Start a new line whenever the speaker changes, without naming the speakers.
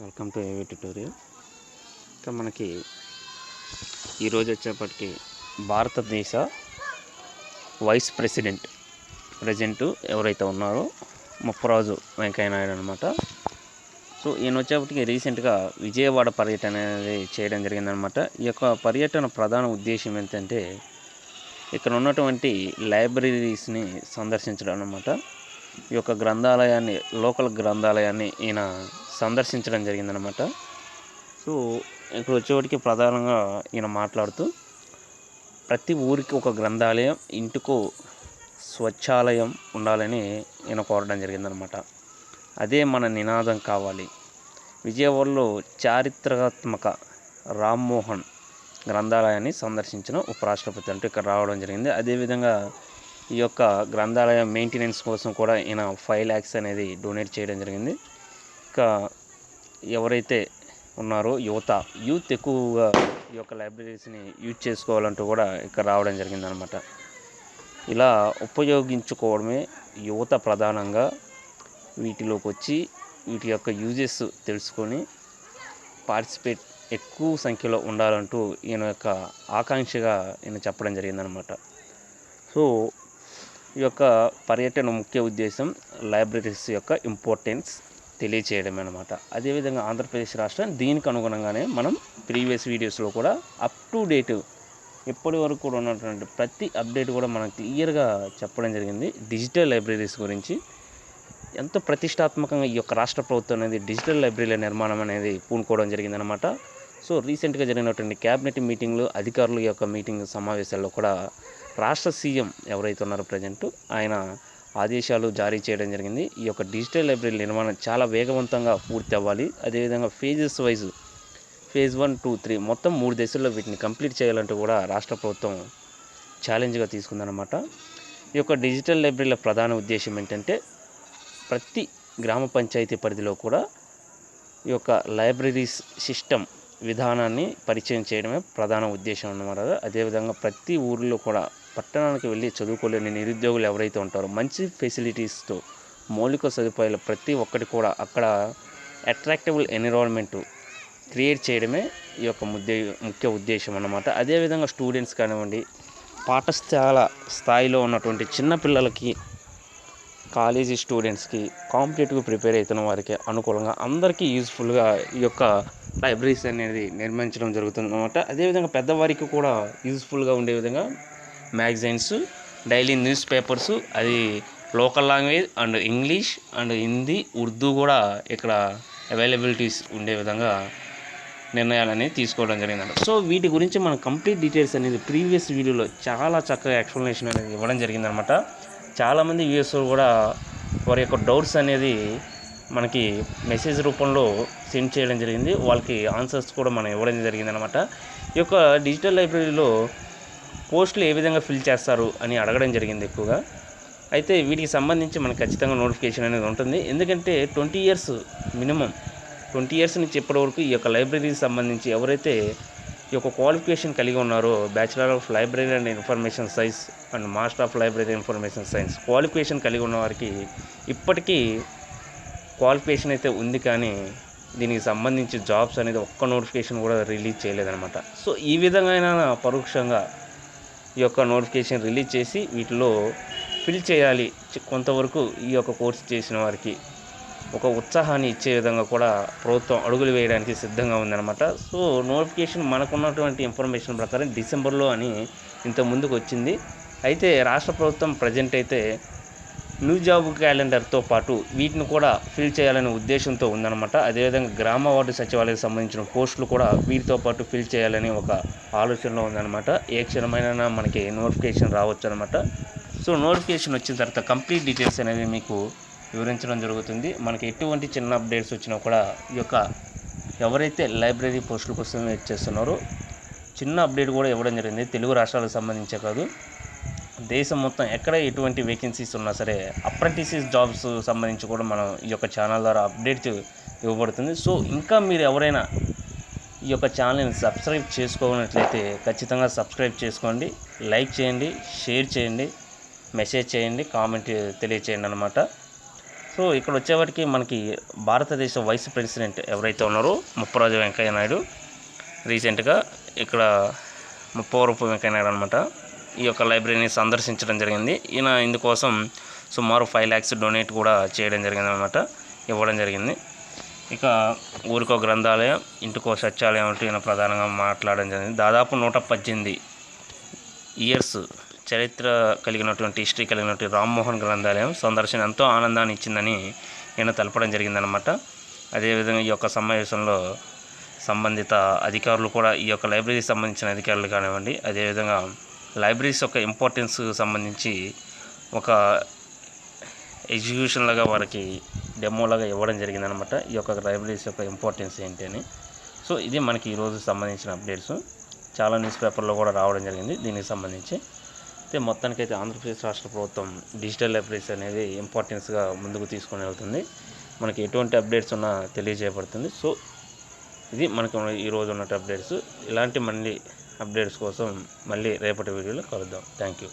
Welcome to AV tutorial. ఇంకా మనకి ఈరోజు వచ్చేప్పటికి భారతదేశ వైస్ ప్రెసిడెంట్ ఎవరైతే ఉన్నారో ముప్పరాజు వెంకయ్య నాయుడు అనమాట. సో ఈయన వచ్చేప్పటికి రీసెంట్గా విజయవాడ పర్యటన అనేది చేయడం జరిగిందనమాట. ఈ యొక్క పర్యటన ప్రధాన ఉద్దేశం ఏంటంటే ఇక్కడ ఉన్నటువంటి లైబ్రరీస్ని సందర్శించడం అనమాట. ఈ యొక్క గ్రంథాలయాన్ని, లోకల్ గ్రంథాలయాన్ని ఈయన సందర్శించడం జరిగిందనమాట. సో ఇక్కడ వచ్చేవాడికి ప్రధానంగా ఈయన మాట్లాడుతూ ప్రతి ఊరికి ఒక గ్రంథాలయం, ఇంటికో స్వచ్ఛాలయం ఉండాలని ఈయన కోరడం జరిగిందనమాట. అదే మన నినాదం కావాలి. విజయవాడలో చారిత్రాత్మక రామ్మోహన్ గ్రంథాలయాన్ని సందర్శించిన ఉపరాష్ట్రపతి అంటే ఇక్కడ రావడం జరిగింది. అదేవిధంగా ఈ యొక్క గ్రంథాలయం మెయింటెనెన్స్ కోసం కూడా ఈయన 5 lakhs అనేది డొనేట్ చేయడం జరిగింది. ఇంకా ఎవరైతే ఉన్నారో యూత్ ఎక్కువగా ఈ యొక్క లైబ్రరీస్ని యూజ్ చేసుకోవాలంటూ కూడా ఇక్కడ రావడం జరిగిందనమాట. ఇలా ఉపయోగించుకోవడమే యువత ప్రధానంగా వీటిలోకి వచ్చి వీటి యొక్క యూజెస్ తెలుసుకొని పార్టిసిపేట్ ఎక్కువ సంఖ్యలో ఉండాలంటూ ఈయన యొక్క ఆకాంక్షగా ఈయన చెప్పడం జరిగిందనమాట. సో ఈ యొక్క పర్యటన ముఖ్య ఉద్దేశం లైబ్రరీస్ యొక్క ఇంపార్టెన్స్ తెలియచేయడమే అనమాట. అదేవిధంగా ఆంధ్రప్రదేశ్ రాష్ట్రం దీనికి అనుగుణంగానే మనం ప్రీవియస్ వీడియోస్లో కూడా అప్ టు డేట్ ఇప్పటి వరకు కూడా ఉన్నటువంటి ప్రతి అప్డేట్ కూడా మనం క్లియర్గా చెప్పడం జరిగింది. డిజిటల్ లైబ్రరీస్ గురించి ఎంతో ప్రతిష్టాత్మకంగా ఈ యొక్క రాష్ట్ర ప్రభుత్వం అనేది డిజిటల్ లైబ్రరీల నిర్మాణం అనేది పూనుకోవడం జరిగిందనమాట. సో రీసెంట్గా జరిగినటువంటి క్యాబినెట్ మీటింగ్లు, అధికారుల యొక్క మీటింగ్ సమావేశాల్లో కూడా రాష్ట్ర సీఎం ఎవరైతే ఉన్నారో ప్రజెంట్ ఆయన ఆదేశాలు జారీ చేయడం జరిగింది. ఈ యొక్క డిజిటల్ లైబ్రరీ నిర్మాణం చాలా వేగవంతంగా పూర్తి అవ్వాలి. అదేవిధంగా ఫేజెస్ వైజ్ ఫేజ్ 1, 2, 3 మొత్తం 3 దశల్లో వీటిని కంప్లీట్ చేయాలంటూ కూడా రాష్ట్ర ప్రభుత్వం ఛాలెంజ్గా తీసుకుందనమాట. ఈ యొక్క డిజిటల్ లైబ్రరీల ప్రధాన ఉద్దేశం ఏంటంటే ప్రతి గ్రామ పంచాయతీ పరిధిలో కూడా ఈ యొక్క లైబ్రరీస్ సిస్టమ్ విధానాన్ని పరిచయం చేయడమే ప్రధాన ఉద్దేశం అన్నమాట. అదేవిధంగా ప్రతి ఊరిలో కూడా పట్టణానికి వెళ్ళి చదువుకోలేని నిరుద్యోగులు ఎవరైతే ఉంటారో మంచి ఫెసిలిటీస్తో మౌలిక సదుపాయాలు ప్రతి ఒక్కటి కూడా అక్కడ అట్రాక్టబుల్ ఎన్విరాన్మెంట్ క్రియేట్ చేయడమే ఈ యొక్క ముఖ్య ఉద్దేశం అన్నమాట. అదేవిధంగా స్టూడెంట్స్ కానివ్వండి, పాఠశాల స్థాయిలో ఉన్నటువంటి చిన్నపిల్లలకి, కాలేజీ స్టూడెంట్స్కి, కాంపిటేటివ్ ప్రిపేర్ అవుతున్న వారికి అనుకూలంగా అందరికీ యూజ్ఫుల్గా ఈ యొక్క లైబ్రరీస్ అనేది నిర్మించడం జరుగుతుంది అన్నమాట. అదేవిధంగా పెద్దవారికి కూడా యూజ్ఫుల్గా ఉండే విధంగా మ్యాగజైన్స్, డైలీ న్యూస్ పేపర్స్, అది local language and English and Hindi, Urdu కూడా ఇక్కడ అవైలబిలిటీస్ ఉండే విధంగా నిర్ణయాలని తీసుకోవడం జరిగిందంట. సో వీటి గురించి మనం కంప్లీట్ డీటెయిల్స్ అనేది ప్రీవియస్ వీడియోలో చాలా చక్కగా ఎక్స్ప్లెనేషన్ అనేది ఇవ్వడం జరిగిందనమాట. చాలామంది వ్యూవర్స్ కూడా వారి యొక్క డౌట్స్ అనేది మనకి మెసేజ్ రూపంలో సెండ్ చేయడం జరిగింది. వాళ్ళకి ఆన్సర్స్ కూడా మనం ఇవ్వడం జరిగిందనమాట. ఈ యొక్క డిజిటల్ లైబ్రరీలో పోస్టులు ఏ విధంగా ఫిల్ చేస్తారు అని అడగడం జరిగింది ఎక్కువగా. అయితే వీటికి సంబంధించి మనకు ఖచ్చితంగా నోటిఫికేషన్ అనేది ఉంటుంది. ఎందుకంటే 20 years మినిమం 20 years నుంచి ఇప్పటి వరకు ఈ యొక్క లైబ్రరీకి సంబంధించి ఎవరైతే ఈ యొక్క క్వాలిఫికేషన్ కలిగి ఉన్నారో bachelor of library and information science and master of library information science qualification కలిగి ఉన్న వారికి ఇప్పటికీ క్వాలిఫికేషన్ అయితే ఉంది, కానీ దీనికి సంబంధించి జాబ్స్ అనేది ఒక్క నోటిఫికేషన్ కూడా రిలీజ్ చేయలేదన్నమాట. సో ఈ విధంగా పరోక్షంగా ఈ యొక్క నోటిఫికేషన్ రిలీజ్ చేసి వీటిలో ఫిల్ చేయాలి. కొంతవరకు ఈ యొక్క కోర్సు చేసిన వారికి ఒక ఉత్సాహాన్ని ఇచ్చే విధంగా కూడా ప్రభుత్వం అడుగులు వేయడానికి సిద్ధంగా ఉందన్నమాట. సో నోటిఫికేషన్ మనకున్నటువంటి ఇన్ఫర్మేషన్ ప్రకారం డిసెంబర్లో అని ఇంత ముందుకు వచ్చింది. అయితే రాష్ట్ర ప్రభుత్వం ప్రజెంట్ అయితే న్యూ జాబ్ క్యాలెండర్తో పాటు వీటిని కూడా ఫిల్ చేయాలనే ఉద్దేశంతో ఉందన్నమాట. అదేవిధంగా గ్రామ వార్డు సచివాలయానికి సంబంధించిన పోస్టులు కూడా వీటితో పాటు ఫిల్ చేయాలని ఒక ఆలోచనలో ఉందన్నమాట. ఏ క్షణమైనా మనకి నోటిఫికేషన్ రావచ్చు అనమాట. సో నోటిఫికేషన్ వచ్చిన తర్వాత కంప్లీట్ డీటెయిల్స్ అనేది మీకు వివరించడం జరుగుతుంది. మనకి ఎటువంటి చిన్న అప్డేట్స్ వచ్చినా కూడా ఈ యొక్క ఎవరైతే లైబ్రరీ పోస్టుల కోసం వెయిట్ చేస్తున్నారో చిన్న అప్డేట్ కూడా ఇవ్వడం జరిగింది. తెలుగు రాష్ట్రాలకు సంబంధించే కాదు, దేశం మొత్తం ఎక్కడ ఎటువంటి వేకెన్సీస్ ఉన్నా సరే అప్రెంటిసెస్ జాబ్స్ సంబంధించి కూడా మనం ఈ యొక్క ఛానల్ ద్వారా అప్డేట్ ఇవ్వబడుతుంది. సో ఇంకా మీరు ఎవరైనా ఈ యొక్క ఛానల్ని సబ్స్క్రైబ్ చేసుకోనట్లయితే ఖచ్చితంగా సబ్స్క్రైబ్ చేసుకోండి, లైక్ చేయండి, షేర్ చేయండి, మెసేజ్ చేయండి, కామెంట్ తెలియచేయండి అనమాట. సో ఇక్కడ వచ్చేవాటికి మనకి భారతదేశ వైస్ ప్రెసిడెంట్ ఎవరైతే ఉన్నారో ముప్పరాజు వెంకయ్య నాయుడు రీసెంట్గా ఇక్కడ ముప్పవరపు వెంకయ్య నాయుడు అనమాట ఈ యొక్క లైబ్రరీని సందర్శించడం జరిగింది. ఈయన ఇందుకోసం సుమారు 5 lakhs డొనేట్ కూడా చేయడం జరిగింది అనమాట, ఇవ్వడం జరిగింది. ఇక ఊరికో గ్రంథాలయం, ఇంటికో సత్యాలయం అంటూ ఈయన ప్రధానంగా మాట్లాడడం జరిగింది. దాదాపు 118 ఇయర్స్ చరిత్ర కలిగినటువంటి హిస్టరీ కలిగినటువంటి రామ్మోహన్ గ్రంథాలయం సందర్శన ఎంతో ఆనందాన్ని ఇచ్చిందని ఈయన తెలపడం జరిగిందనమాట. అదేవిధంగా ఈ యొక్క సమావేశంలో సంబంధిత అధికారులు కూడా ఈ యొక్క లైబ్రరీకి సంబంధించిన అధికారులు కానివ్వండి, అదేవిధంగా లైబ్రరీస్ యొక్క ఇంపార్టెన్స్ సంబంధించి ఒక ఎగ్జిక్యూషన్ లాగా వారికి డెమోలాగా ఇవ్వడం జరిగిందనమాట, ఈ యొక్క లైబ్రరీస్ యొక్క ఇంపార్టెన్స్ ఏంటి అని. సో ఇది మనకి ఈరోజు సంబంధించిన అప్డేట్స్. చాలా న్యూస్ పేపర్లో కూడా రావడం జరిగింది దీనికి సంబంధించి. అయితే మొత్తానికైతే ఆంధ్రప్రదేశ్ రాష్ట్ర ప్రభుత్వం డిజిటల్ లైబ్రరీస్ అనేది ఇంపార్టెన్స్గా ముందుకు తీసుకొని వెళ్తుంది. మనకి ఎటువంటి అప్డేట్స్ ఉన్నా తెలియజేయబడుతుంది. సో ఇది మనకు ఈరోజు ఉన్నట్టు అప్డేట్స్. ఇలాంటి మళ్ళీ అప్డేట్స్ కోసం మళ్ళీ రేపటి వీడియోలో కలుద్దాం. Thank you.